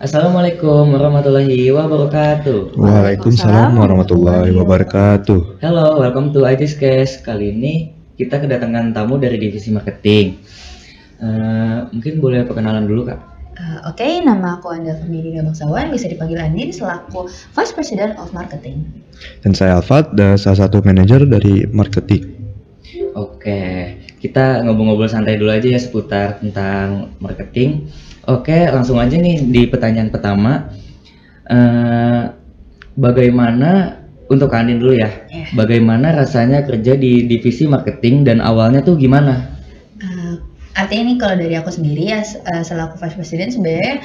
Assalamualaikum warahmatullahi wabarakatuh. Waalaikumsalam warahmatullahi wabarakatuh. Hello, welcome to IT Case. Kali ini kita kedatangan tamu dari divisi marketing. Mungkin boleh perkenalan dulu, Kak? Oke, nama aku Anda Femidina Bangsawan, bisa dipanggil Andin selaku Vice President of Marketing. Dan saya Alfat, salah satu manajer dari marketing. Oke, kita ngobrol-ngobrol santai dulu aja ya seputar tentang marketing. Oke, langsung aja nih di pertanyaan pertama. Bagaimana untuk Kak Andin dulu ya? Bagaimana rasanya kerja di divisi marketing dan awalnya tuh gimana? Artinya nih kalau dari aku sendiri ya selaku Vice President sebenarnya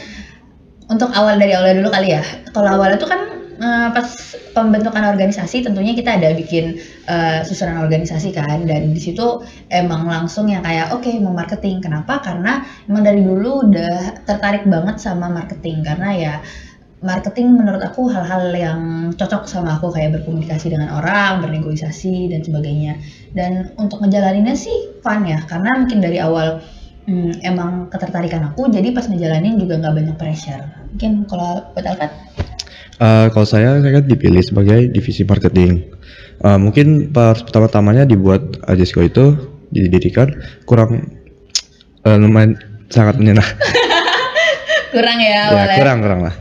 untuk awalnya dulu kali ya. Kalau awalnya tuh kan pas pembentukan organisasi tentunya kita ada bikin susunan organisasi kan, dan di situ emang langsung yang kayak oke, mau marketing. Kenapa? Karena emang dari dulu udah tertarik banget sama marketing, karena ya marketing menurut aku hal-hal yang cocok sama aku, kayak berkomunikasi dengan orang, bernegosiasi dan sebagainya. Dan untuk ngejalaninnya sih fun ya, karena mungkin dari awal emang ketertarikan aku, jadi pas ngejalanin juga nggak banyak pressure. Mungkin kalau buat Alfat? Kalau saya kan dipilih sebagai divisi marketing. Mungkin pas pertama-tamanya dibuat Ajesco itu didirikan kurang lumayan sangat menyenangkan. Kurang ya awalnya? Ya, kurang lah.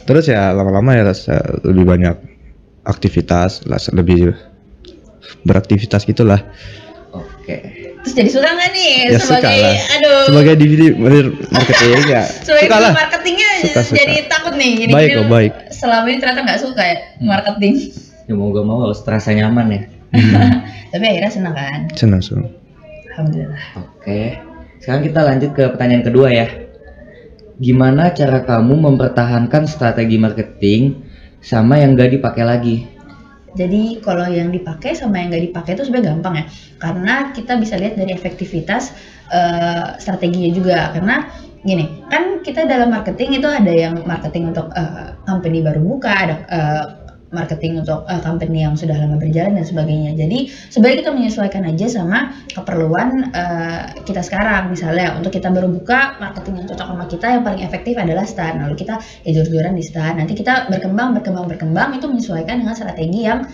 Terus ya lama-lama ya rasa lebih banyak aktivitas, lebih beraktivitas gitulah. Oke. Terus jadi suka nggak nih Ya, sebagai sebagai divisi marketing ya. sebagai Suka lah. marketingnya Suka. jadi takut nih gini, Baik. selama ini ternyata nggak suka ya marketing. Ya mau gak mau harus terasa nyaman ya. Tapi akhirnya senang kan? Senang. Alhamdulillah. Oke. Sekarang kita lanjut ke pertanyaan kedua ya. Gimana cara kamu mempertahankan strategi marketing sama yang gak dipakai lagi? Jadi kalau yang dipakai sama yang nggak dipakai itu sebenarnya gampang ya, karena kita bisa lihat dari efektivitas strateginya juga. Karena gini, kan kita dalam marketing itu ada yang marketing untuk company baru buka, ada marketing untuk company yang sudah lama berjalan dan sebagainya. Jadi sebenarnya kita menyesuaikan aja sama keperluan kita sekarang. Misalnya untuk kita baru buka, marketing yang cocok sama kita yang paling efektif adalah stand. Lalu kita jor-joran di stand. Nanti kita berkembang itu menyesuaikan dengan strategi yang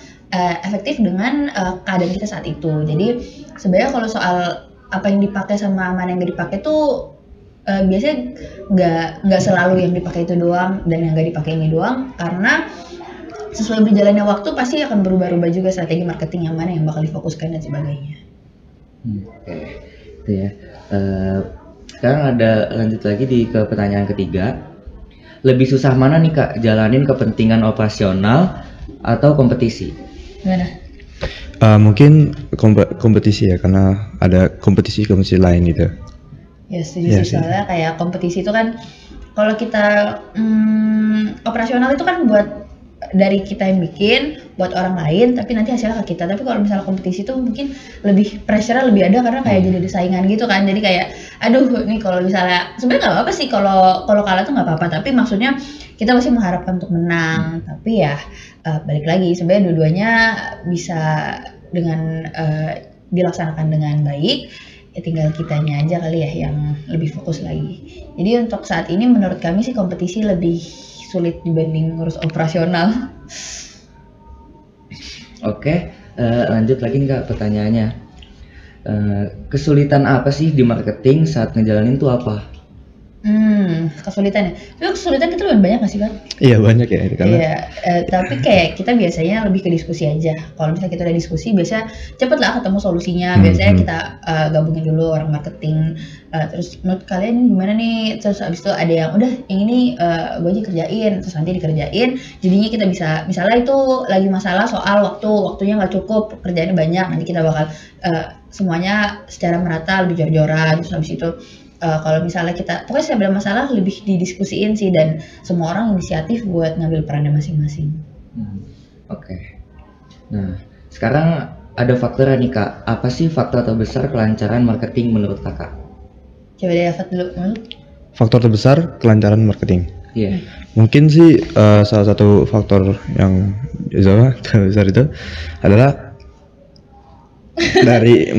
efektif dengan keadaan kita saat itu. Jadi sebenarnya kalau soal apa yang dipakai sama mana yang nggak dipakai tuh biasanya nggak selalu yang dipakai itu doang dan yang nggak dipakai ini doang, karena sesuai berjalannya waktu pasti akan berubah-ubah juga strategi marketing yang mana yang bakal difokuskan dan sebagainya. Oke, itu ya. Sekarang lanjut lagi ke pertanyaan ketiga. Lebih susah mana nih Kak, jalanin kepentingan operasional atau kompetisi? Gimana? Mungkin kompetisi ya, karena ada kompetisi lain gitu. Ya setuju sih, soalnya kayak kompetisi itu kan kalau kita operasional itu kan buat dari kita yang bikin buat orang lain, tapi nanti hasilnya ke kita. Tapi kalau misalnya kompetisi itu mungkin lebih pressure-nya lebih ada, karena kayak jadi saingan gitu kan. Jadi kayak aduh nih kalau misalnya sebenarnya nggak apa-apa sih kalau kalah tuh nggak apa-apa, tapi maksudnya kita masih mengharapkan untuk menang. Tapi ya balik lagi sebenarnya dua-duanya bisa dengan dilaksanakan dengan baik. Ya tinggal kitanya aja kali ya yang lebih fokus lagi. Jadi untuk saat ini menurut kami sih kompetisi lebih sulit dibanding ngurus operasional. Oke, lanjut lagi nih Kak pertanyaannya. Kesulitan apa sih di marketing saat ngejalanin tuh apa? Kesulitan ya. Tapi kesulitan kita lebih banyak nggak sih Kan? Iya banyak ya ini karena. Iya, tapi kayak kita biasanya lebih ke diskusi aja. Kalau misalnya kita udah diskusi, biasanya cepet lah ketemu solusinya. Biasanya kita gabungin dulu orang marketing. Terus menurut kalian gimana nih? Terus abis itu ada yang udah yang ini gue aja kerjain. Terus nanti dikerjain. Jadinya kita bisa, misalnya itu lagi masalah soal waktunya nggak cukup, kerjaannya banyak. Nanti kita bakal semuanya secara merata lebih jor-joran. Terus abis itu kalau misalnya pokoknya setiap ada masalah lebih didiskusiin sih, dan semua orang inisiatif buat ngambil perannya masing-masing. Oke. Nah, sekarang ada faktor nih Kak. Apa sih faktor terbesar kelancaran marketing menurut Kakak? Coba deh Afat dulu. Faktor terbesar kelancaran marketing. Iya. Mungkin sih salah satu faktor yang terbesar itu adalah dari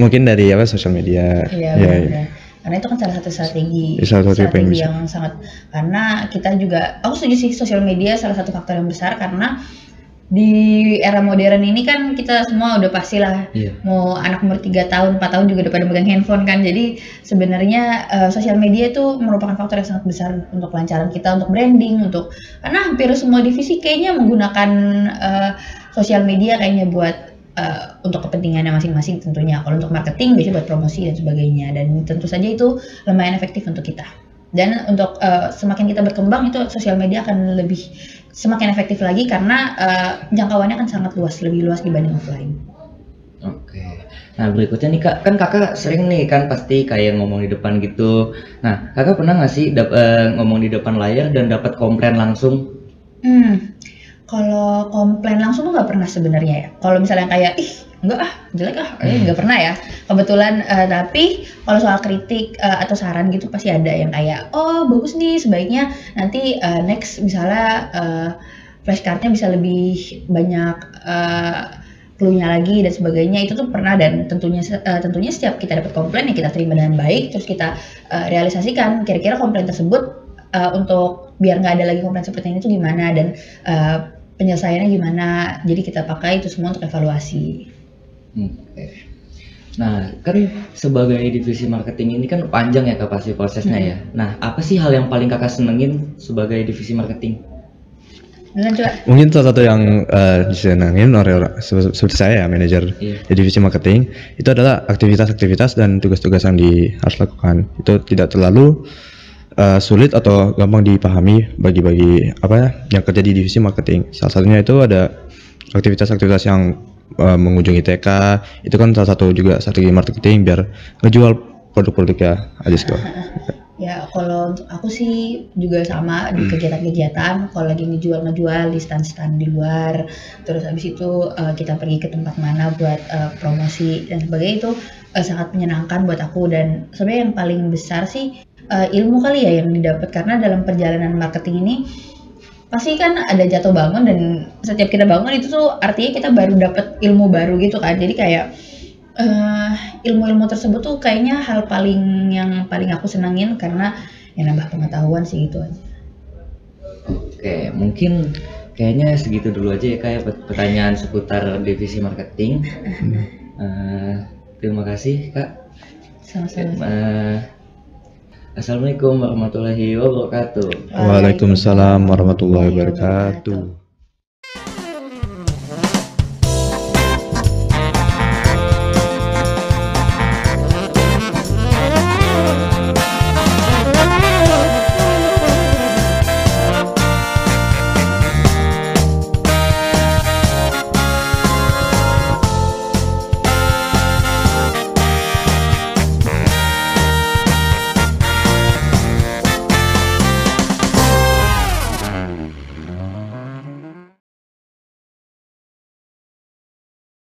sosial media. Iya. karena itu kan salah satu strategi Salah satu yang bisa. yang sangat, karena kita juga, aku setuju sih sosial media salah satu faktor yang besar, karena di era modern ini kan kita semua udah pastilah Iya. mau anak umur 3 tahun 4 tahun juga udah pada megang handphone kan, jadi sebenarnya sosial media itu merupakan faktor yang sangat besar untuk kelancaran kita, untuk branding, untuk, karena hampir semua divisi kayaknya menggunakan sosial media kayaknya buat untuk kepentingannya masing-masing tentunya. Kalau untuk marketing biasanya buat promosi dan sebagainya, dan tentu saja itu lumayan efektif untuk kita. Dan untuk semakin kita berkembang itu sosial media akan lebih semakin efektif lagi, karena jangkauannya kan sangat luas, lebih luas dibanding offline. Oke. Nah berikutnya nih kak, kan kakak sering nih kan pasti kayak ngomong di depan gitu. Nah kakak pernah nggak sih ngomong di depan layar dan dapat komplain langsung? Kalau komplain langsung tuh nggak pernah sebenarnya ya. Kalau misalnya kayak enggak jelek nggak pernah ya. Kebetulan tapi kalau soal kritik atau saran gitu pasti ada yang kayak, oh bagus nih, sebaiknya nanti next misalnya flashcardnya bisa lebih banyak clue-nya lagi dan sebagainya. Itu tuh pernah, dan tentunya setiap kita dapat komplain ya kita terima dengan baik, terus kita realisasikan kira-kira komplain tersebut untuk biar nggak ada lagi komplain seperti ini tuh gimana, dan penyelesaiannya gimana. Jadi kita pakai itu semua untuk evaluasi. Oke. Nah kan sebagai divisi marketing ini kan panjang ya kak pasti prosesnya ya. Nah apa sih hal yang paling kakak senengin sebagai divisi marketing? Dan coba. Mungkin salah satu yang disenangin oleh orang seperti saya ya, manajer Iya. di divisi marketing, itu adalah aktivitas-aktivitas dan tugas-tugas yang harus lakukan. Itu tidak terlalu sulit atau gampang dipahami bagi apa ya yang kerja di divisi marketing. Salah satunya itu ada aktivitas-aktivitas yang mengunjungi TK. Itu kan salah satu juga strategi marketing biar ngejual produk-produknya Ajisco. Ya kalau untuk aku sih juga sama di kegiatan-kegiatan, kalau lagi ngejual di stand-stand di luar, terus habis itu kita pergi ke tempat mana buat promosi dan sebagainya, itu sangat menyenangkan buat aku. Dan sebenarnya yang paling besar sih ilmu kali ya yang didapat, karena dalam perjalanan marketing ini pasti kan ada jatuh bangun, dan setiap kita bangun itu tuh artinya kita baru dapat ilmu baru gitu kan. Jadi kayak ilmu-ilmu tersebut tuh kayaknya hal yang paling aku senangin, karena ya nambah pengetahuan sih, gitu aja. Oke, mungkin kayaknya segitu dulu aja ya kak ya pertanyaan seputar divisi marketing. Terima kasih kak. Sama-sama. Assalamualaikum warahmatullahi wabarakatuh. Waalaikumsalam warahmatullahi wabarakatuh.